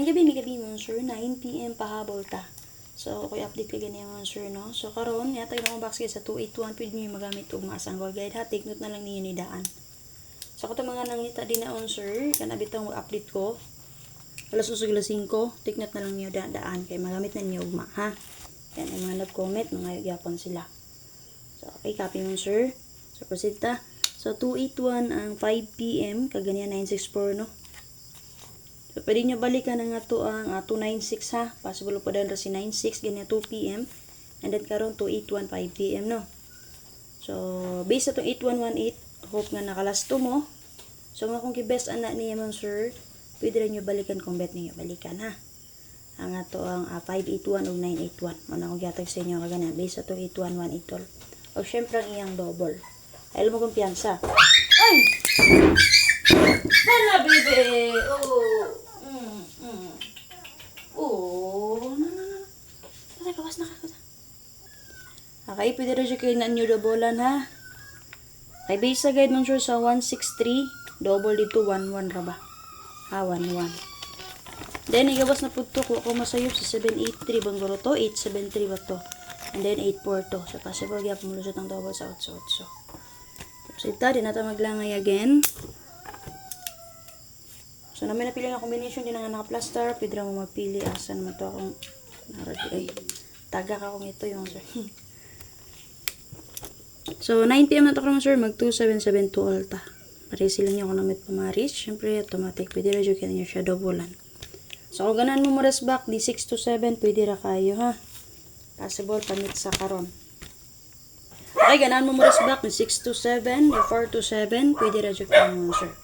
May gabi mo, sir. 9 p.m. pahabol ta. So, okay, update ka ganyan mo, sir, no? So, karon yata yung box kayo sa 281, pwede nyo magamit og mga sanggol guide, ha? Take note na lang ninyo ni daan. So, kato mga nangita din na on, sir. Kanabit ang update ko. Alas 5, take note na lang niyo daan. Kaya magamit na niyo ugma, ha? Yan, yung mga nag-comment, mga yapon sila. So, okay, copy mo, sir. So, proceed ta. So, 281 ang 5 p.m. Kaganyan 964, no? So, pwede nyo balikan na nga to ang 296, ha? Possible po dahil si 96, ganyan 2 p.m. And then karon 281, 5 p.m, no? So, based sa itong 8118, hope nga nakalasto mo. So, mga kung kibest anak niya mo, sir, pwede rin nyo balikan kung bet niyo balikan, ha? Ang ato ang 581 o 981. Mana kong gatag sa inyo kagana. Based sa itong 8118. O, syempre ang iyang double. Ay, alam mo kumpiyansa. Ay! Hala, bebe! Oh! Oh! Tara, kawas na ka. Okay, pwede rin siya kayo na nyo doublean, ha? Okay, base sa guide mong sure sa 163. Double dito, 11 ra ba? Ha, 11. Then, igawas na po ito. Kung ako masayop sa 783 bang guro to, 873 ba to? And then, 84 to. So, possible kaya pumulusot ang double sa 888. So, ito, di natin maglangay again. So, namin napili nga combination, din nga naka-plaster. Pwede mo magpili. Asan mo to akong naradi. Ay, taga ka kung ito yung sir. So, 9 p.m. na to kung sir. Mag 2772 alta. Marisi lang nyo kung namit pamaris. Siyempre, automatic. Pwede rin yung nyo siya doublean. So, kung ganan mo rest back, di 6 to 7, pwede ra kayo, ha? Possible, pamit sa karon. Okay, ganan mo rest back, di 6 to 7, di 4 to 7, pwede ra yung kayo, sir.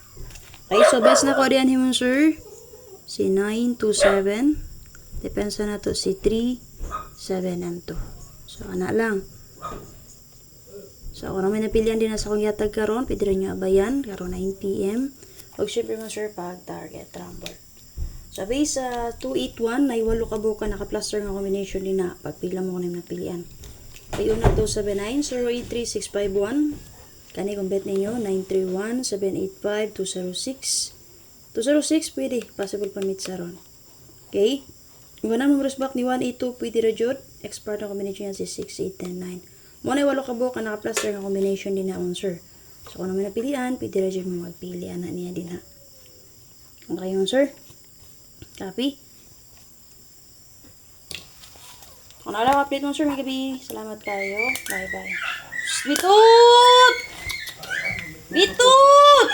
Okay, so best na ko diyan himon, sir. Si 9 to 7. Depensa na to si 3, 7, and 2. So, ana lang. So, kung naman napilihan din na sa kong yatag karon, pwede rin nyo abayan, karon 9 p.m. Huwag syempre mo, sir, pag target rumble. So, base sa 281, na iwalo ka buka naka-plaster nga combination din na pagpila mo kung naman napilihan. Ay, una 279, 083, 651. Kani kung bet ninyo, 931, 785, 206. 206, pwede. Possible pamit sa ron. Okay? Kung ganun mo back ni 182, pwede rajod. Expert na combination yan si 6, 8, 10, 9. Muna walo ka buka naka-plaster nga combination din na on, sir. So, kung naman napilihan, pwede rajod mo magpili. Anak niya din, ha. Okay yun, sir. Copy. Kung nalaw update mo, sir, may gabi. Salamat kayo. Bye-bye. Bitut! Bitut!